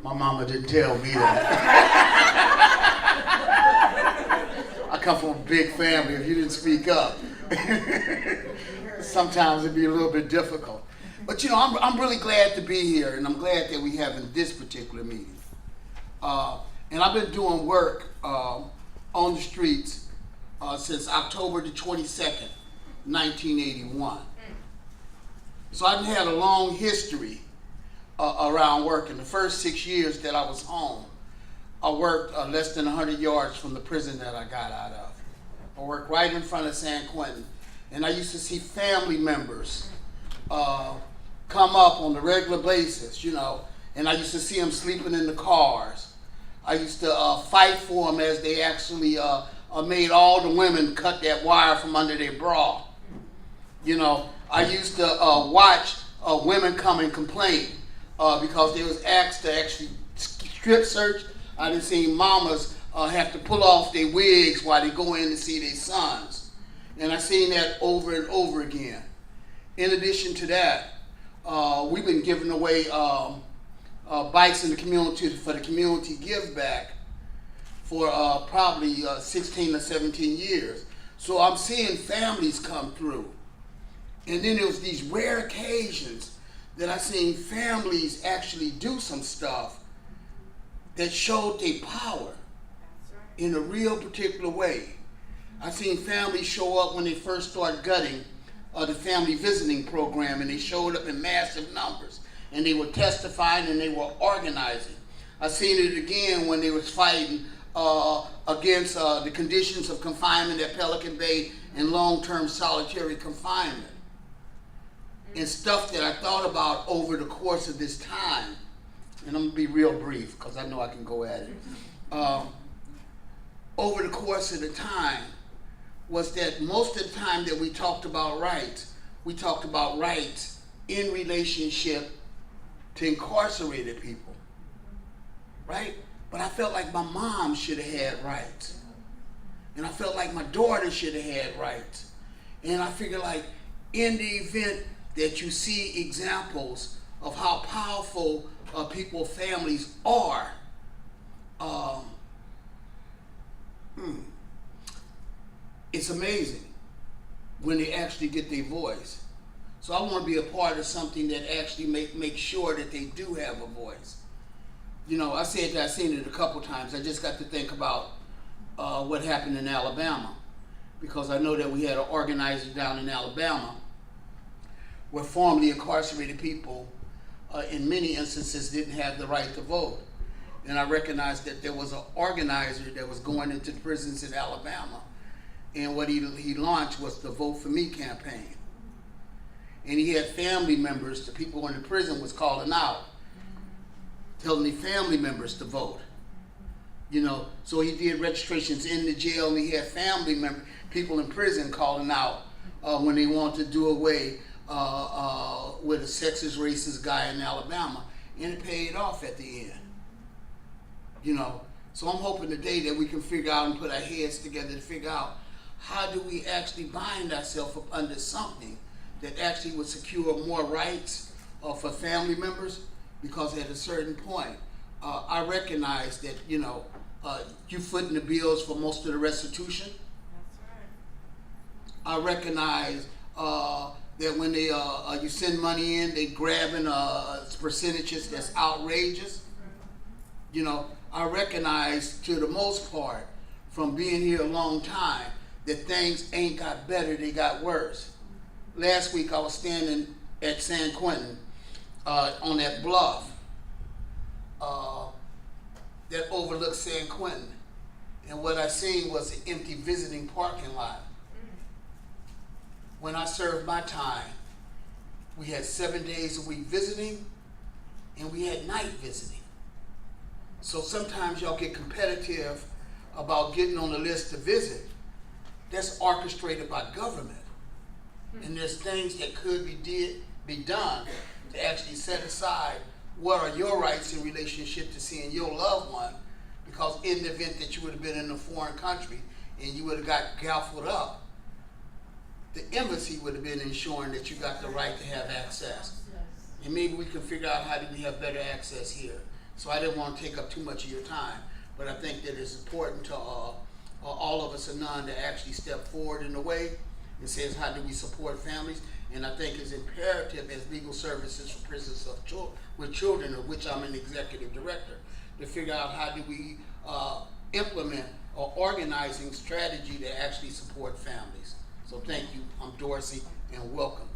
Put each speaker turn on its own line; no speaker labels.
My mama didn't tell me that. I come from a big family. If you didn't speak up, sometimes it'd be a little bit difficult. But you know, I'm really glad to be here, and I'm glad that we having this particular meeting. And I've been doing work on the streets since October the 22nd, 1981. So I've had a long history around working. The first 6 years that I was home, I worked less than 100 yards from the prison that I got out of. I worked right in front of San Quentin, and I used to see family members come up on a regular basis, you know, and I used to see them sleeping in the cars. I used to fight for them as they actually made all the women cut that wire from under their bra. You know, I used to watch women come and complain because they was asked to actually strip search. I done seen mamas have to pull off their wigs while they go in to see their sons. And I seen that over and over again. In addition to that, we've been giving away bikes in the community for the community give back for probably 16 or 17 years. So I'm seeing families come through. And then there was these rare occasions that I seen families actually do some stuff that showed their power in a real particular way. I seen families show up when they first started gutting the family visiting program, and they showed up in massive numbers, and they were testifying and they were organizing. I seen it again when they was fighting against the conditions of confinement at Pelican Bay and long-term solitary confinement. And stuff that I thought about over the course of this time, and I'm gonna be real brief because I know I can go at it. Over the course of the time was that most of the time that we talked about rights in relationship to incarcerated people, right? But I felt like my mom should have had rights. And I felt like my daughter should have had rights. And I figured, like, in the event that you see examples of how powerful people, families are, it's amazing when they actually get their voice. So I want to be a part of something that actually make sure that they do have a voice. You know, I said that I've seen it a couple times. I just got to think about what happened in Alabama, because I know that we had an organizer down in Alabama where formerly incarcerated people in many instances didn't have the right to vote. And I recognized that there was an organizer that was going into prisons in Alabama, and what he launched was the Vote For Me campaign. And he had family members, the people in the prison was calling out, telling the family members to vote. You know, so he did registrations in the jail, and he had family members, people in prison calling out when they wanted to do away with a sexist, racist guy in Alabama, and it paid off at the end. You know, so I'm hoping today that we can figure out and put our heads together to figure out how do we actually bind ourselves up under something that actually would secure more rights for family members, because at a certain point, I recognize that, you know, you footing the bills for most of the restitution. That's right. I recognize that when they you send money in, they grabbing percentages that's outrageous. You know, I recognize to the most part from being here a long time that things ain't got better, they got worse. Last week I was standing at San Quentin on that bluff that overlooks San Quentin, and what I seen was an empty visiting parking lot. When I served my time, we had 7 days a week visiting, and we had night visiting. So sometimes y'all get competitive about getting on the list to visit. That's orchestrated by government. And there's things that could be done to actually set aside what are your rights in relationship to seeing your loved one, because in the event that you would have been in a foreign country and you would have got gaffled up, the embassy would have been ensuring that you got the right to have access. And maybe we can figure out how do we have better access here. So I didn't want to take up too much of your time, but I think that it's important to all of us in Nunn to actually step forward in a way and says how do we support families. And I think it's imperative as legal services for prisons with children, of which I'm an executive director, to figure out how do we implement an organizing strategy to actually support families. So thank you. I'm Dorsey, and welcome.